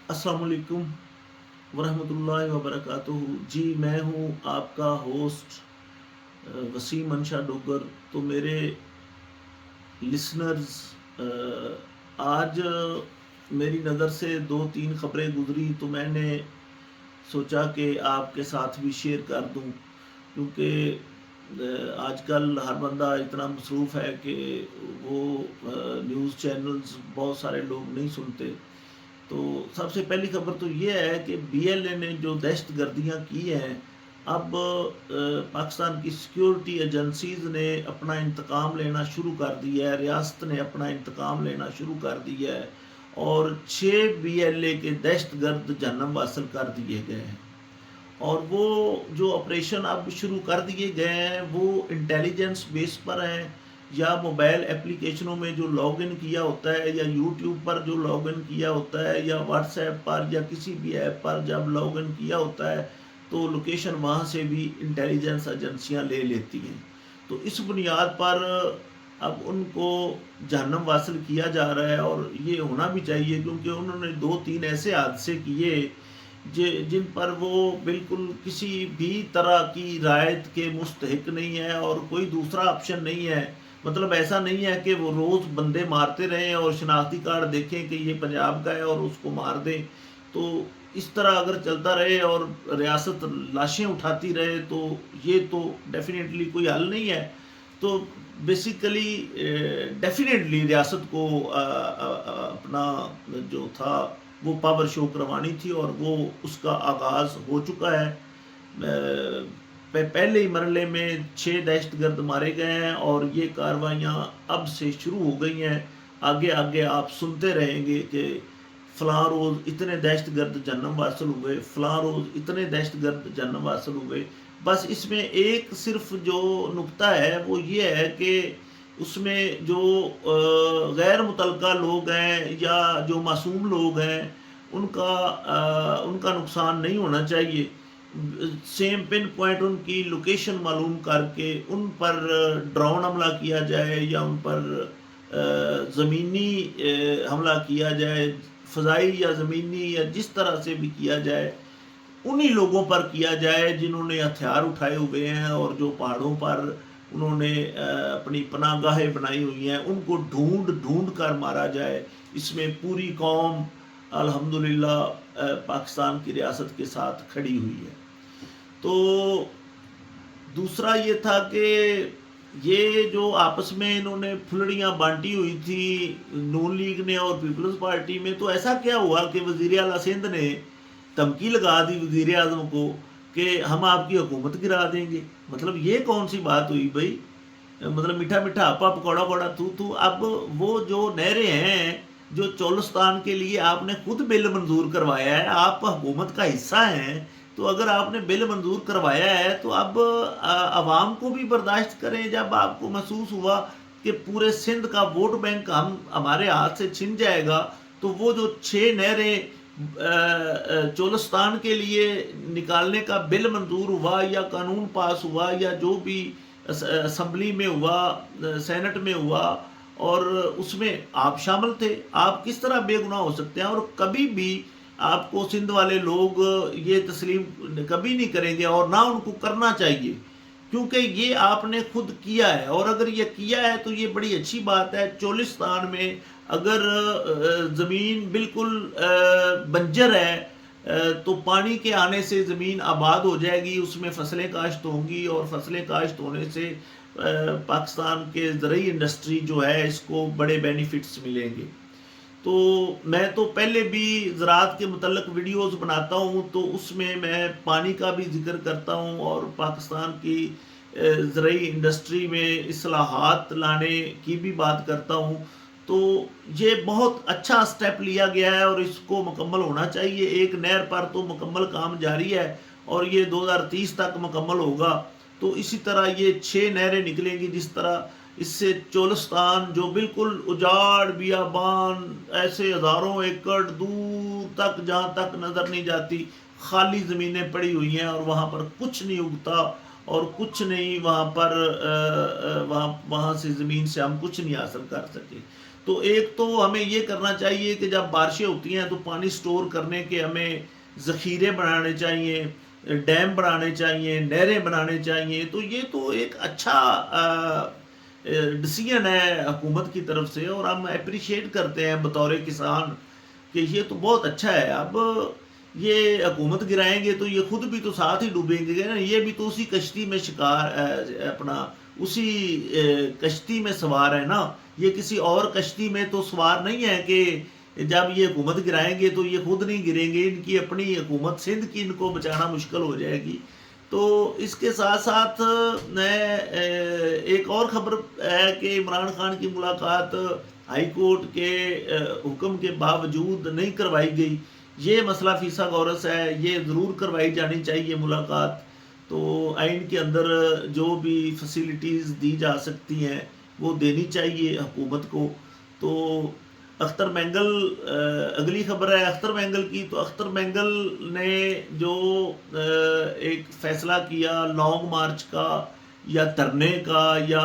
अस्सलाम वालेकुम वरहमतुल्लाहि वबरकातुहू। जी मैं हूँ आपका होस्ट वसीम अंशा डोगर। तो मेरे लिसनर्स, आज मेरी नज़र से दो तीन ख़बरें गुजरी तो मैंने सोचा कि आपके साथ भी शेयर कर दूं, क्योंकि आजकल हर बंदा इतना मसरूफ़ है कि वो न्यूज़ चैनल्स बहुत सारे लोग नहीं सुनते। तो सबसे पहली खबर तो ये है कि बीएलए ने जो दहशत गर्दियाँ की हैं, अब पाकिस्तान की सिक्योरिटी एजेंसीज ने अपना इंतकाम लेना शुरू कर दिया है, रियासत ने अपना इंतकाम लेना शुरू कर दिया है और 6 बीएलए के दहशत गर्द जहन्नम वासल कर दिए गए हैं। और वो जो ऑपरेशन अब शुरू कर दिए गए हैं वो इंटेलिजेंस बेस पर हैं, या मोबाइल एप्लीकेशनों में जो लॉगिन किया होता है, या यूट्यूब पर जो लॉगिन किया होता है, या व्हाट्सएप पर या किसी भी ऐप पर जब लॉगिन किया होता है तो लोकेशन वहाँ से भी इंटेलिजेंस एजेंसियाँ ले लेती हैं। तो इस बुनियाद पर अब उनको जहन्नम वासिल किया जा रहा है, और ये होना भी चाहिए क्योंकि उन्होंने दो तीन ऐसे हादसे किए जिन पर वो बिल्कुल किसी भी तरह की रायत के मुस्तहिक नहीं है और कोई दूसरा ऑप्शन नहीं है। मतलब ऐसा नहीं है कि वो रोज़ बंदे मारते रहें और शनाख्ती कार्ड देखें कि ये पंजाब का है और उसको मार दें। तो इस तरह अगर चलता रहे और रियासत लाशें उठाती रहे तो ये तो डेफिनेटली कोई हल नहीं है। तो बेसिकली डेफिनेटली रियासत को अपना जो था वो पावर शो करवानी थी, और वो उसका आगाज़ हो चुका है। पहले ही मरले में 6 दहशतगर्द मारे गए हैं और ये कार्रवाइयाँ अब से शुरू हो गई हैं। आगे आगे आप सुनते रहेंगे कि फ़लाँ रोज़ इतने दहशतगर्द जहन्नम वासिल हुए, फ़लाँ रोज़ इतने दहशतगर्द जहन्नम वासिल हुए। बस इसमें एक सिर्फ जो नुक्ता है वो ये है कि उसमें जो गैर मुतलका लोग हैं या जो मासूम लोग हैं उनका नुकसान नहीं होना चाहिए। सेम पिन पॉइंट उनकी लोकेशन मालूम करके उन पर ड्रोन हमला किया जाए या उन पर ज़मीनी हमला किया जाए, फ़ज़ाई या ज़मीनी या जिस तरह से भी किया जाए, उन्हीं लोगों पर किया जाए जिन्होंने हथियार उठाए हुए हैं और जो पहाड़ों पर उन्होंने अपनी पनाहगाहें बनाई हुई हैं, उनको ढूंढ ढूंढ कर मारा जाए। इसमें पूरी कौम अल्हम्दुलिल्लाह पाकिस्तान की रियासत के साथ खड़ी हुई है। तो दूसरा ये था कि ये जो आपस में इन्होंने फुलड़ियाँ बांटी हुई थी नून लीग ने और पीपल्स पार्टी में, तो ऐसा क्या हुआ कि वज़ीर आला सिंध ने धमकी लगा दी वज़ीर आज़म को कि हम आपकी हुकूमत गिरा देंगे। मतलब ये कौन सी बात हुई भाई? मतलब मीठा मीठा आपा पकौड़ा पकौड़ा तू। अब वो जो नहरें हैं जो चोलिस्तान के लिए आपने खुद बिल मंजूर करवाया है, आप हुकूमत का हिस्सा हैं, तो अगर आपने बिल मंजूर करवाया है तो अब आवाम को भी बर्दाश्त करें। जब आपको महसूस हुआ कि पूरे सिंध का वोट बैंक हमारे हाथ से छिन जाएगा, तो वो जो 6 नहरें चोलिस्तान के लिए निकालने का बिल मंजूर हुआ या कानून पास हुआ या जो भी असम्बली में हुआ, सेनेट में हुआ, और उसमें आप शामिल थे, आप किस तरह बेगुनाह हो सकते हैं? और कभी भी आपको सिंध वाले लोग ये तस्लीम कभी नहीं करेंगे और ना उनको करना चाहिए, क्योंकि ये आपने खुद किया है। और अगर ये किया है तो ये बड़ी अच्छी बात है। चोलिस्तान में अगर ज़मीन बिल्कुल बंजर है तो पानी के आने से ज़मीन आबाद हो जाएगी, उसमें फसलें काश्त होंगी, और फसलें काश्त होने से पाकिस्तान के ज़रूरी इंडस्ट्री जो है इसको बड़े बेनिफिट्स मिलेंगे। तो मैं तो पहले भी ज़राअत के मुतल्लिक़ वीडियोज़ बनाता हूँ, तो उसमें मैं पानी का भी ज़िक्र करता हूँ और पाकिस्तान की ज़रूरी इंडस्ट्री में इस्लाहात लाने की भी बात करता हूँ। तो ये बहुत अच्छा स्टेप लिया गया है और इसको मुकम्मल होना चाहिए। एक नहर पर तो मुकम्मल काम जारी है और ये 2030 तक मुकम्मल होगा। तो इसी तरह ये 6 नहरें निकलेंगी जिस तरह, इससे चोलिस्तान जो बिल्कुल उजाड़ बियाबान, ऐसे हज़ारों एकड़ दूर तक जहाँ तक नज़र नहीं जाती खाली ज़मीनें पड़ी हुई हैं और वहाँ पर कुछ नहीं उगता और कुछ नहीं वहाँ पर वहाँ से ज़मीन से हम कुछ नहीं हासिल कर सके। تو ایک تو ہمیں یہ کرنا چاہیے کہ جب بارشیں ہوتی ہیں تو پانی سٹور کرنے کے ہمیں ذخیرے بنانے چاہیے، ڈیم بنانے چاہیے، نہریں بنانے چاہیے. تو یہ تو ایک اچھا ڈسیزن ہے حکومت کی طرف سے، اور ہم اپریشیٹ کرتے ہیں بطور کسان کہ یہ تو بہت اچھا ہے. اب یہ حکومت گرائیں گے تو یہ خود بھی تو ساتھ ہی ڈوبیں گے نا، یہ بھی تو اسی کشتی میں شکار اپنا اسی کشتی میں سوار ہے نا. یہ کسی اور کشتی میں تو سوار نہیں ہے کہ جب یہ حکومت گرائیں گے تو یہ خود نہیں گریں گے. ان کی اپنی حکومت سندھ کی ان کو بچانا مشکل ہو جائے گی. تو اس کے ساتھ ساتھ ایک اور خبر ہے کہ عمران خان کی ملاقات ہائی کورٹ کے حکم کے باوجود نہیں کروائی گئی. یہ مسئلہ فیسا غورس ہے، یہ ضرور کروائی جانی چاہیے ملاقات. تو آئین کے اندر جو بھی فیسلٹیز دی جا سکتی ہیں وہ دینی چاہیے حکومت کو. تو اختر مینگل اگلی خبر ہے اختر مینگل کی. تو اختر مینگل نے جو ایک فیصلہ کیا لانگ مارچ کا یا دھرنے کا یا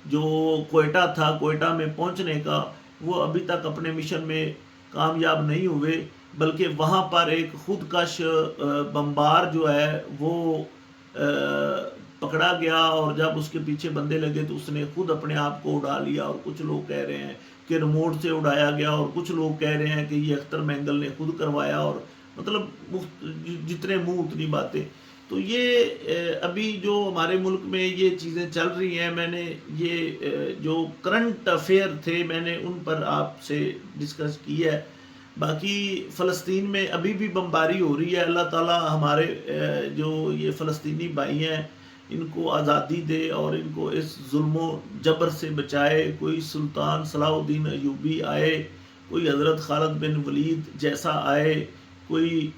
جو کوئٹہ تھا کوئٹہ میں پہنچنے کا، وہ ابھی تک اپنے مشن میں کامیاب نہیں ہوئے، بلکہ وہاں پر ایک خودکش بمبار جو ہے وہ پکڑا گیا، اور جب اس کے پیچھے بندے لگے تو اس نے خود اپنے آپ کو اڑا لیا. اور کچھ لوگ کہہ رہے ہیں کہ ریموٹ سے اڑایا گیا، اور کچھ لوگ کہہ رہے ہیں کہ یہ اختر مینگل نے خود کروایا. اور مطلب جتنے منہ اتنی باتیں. تو یہ ابھی جو ہمارے ملک میں یہ چیزیں چل رہی ہیں، میں نے یہ جو کرنٹ افیئر تھے میں نے ان پر آپ سے ڈسکس کی ہے. باقی فلسطین میں ابھی بھی بمباری ہو رہی ہے. اللہ تعالیٰ ہمارے جو یہ فلسطینی بھائی ہیں ان کو آزادی دے اور ان کو اس ظلم و جبر سے بچائے. کوئی سلطان صلاح الدین ایوبی آئے، کوئی حضرت خالد بن ولید جیسا آئے، کوئی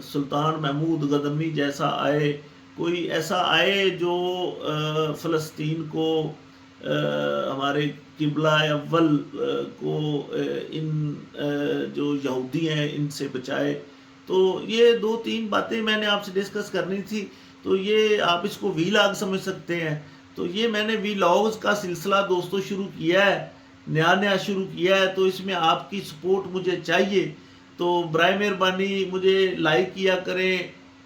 سلطان محمود غزنوی جیسا آئے، کوئی ایسا آئے جو فلسطین کو ہمارے قبلہ اول کو ان جو یہودی ہیں ان سے بچائے. تو یہ 2-3 باتیں میں نے آپ سے ڈسکس کرنی تھی. تو یہ آپ اس کو وی لاگ سمجھ سکتے ہیں. تو یہ میں نے وی لاگز کا سلسلہ دوستوں شروع کیا ہے، نیا شروع کیا ہے. تو اس میں آپ کی سپورٹ مجھے چاہیے. تو برائے مہربانی مجھے لائک کیا کریں،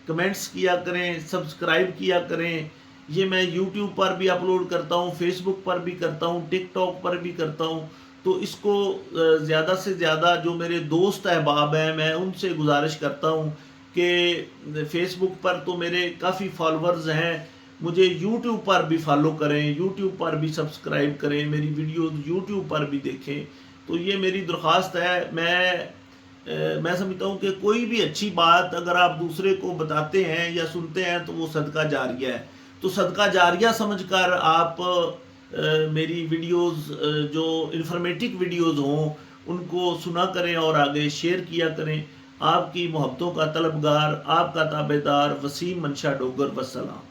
کمنٹس کیا کریں، سبسکرائب کیا کریں. یہ میں یوٹیوب پر بھی اپلوڈ کرتا ہوں، فیس بک پر بھی کرتا ہوں، ٹک ٹاک پر بھی کرتا ہوں. تو اس کو زیادہ سے زیادہ جو میرے دوست احباب ہیں میں ان سے گزارش کرتا ہوں کہ فیس بک پر تو میرے کافی فالورز ہیں، مجھے یوٹیوب پر بھی فالو کریں، یوٹیوب پر بھی سبسکرائب کریں، میری ویڈیوز یوٹیوب پر بھی دیکھیں. تو یہ میری درخواست ہے. میں سمجھتا ہوں کہ کوئی بھی اچھی بات اگر آپ دوسرے کو بتاتے ہیں یا سنتے ہیں تو وہ صدقہ جاریہ ہے. تو صدقہ جاریہ سمجھ کر آپ میری ویڈیوز جو انفارمیٹک ویڈیوز ہوں ان کو سنا کریں اور آگے شیئر کیا کریں. آپ کی محبتوں کا طلبگار، آپ کا تابعدار وسیم منشا ڈوگر. وسلام.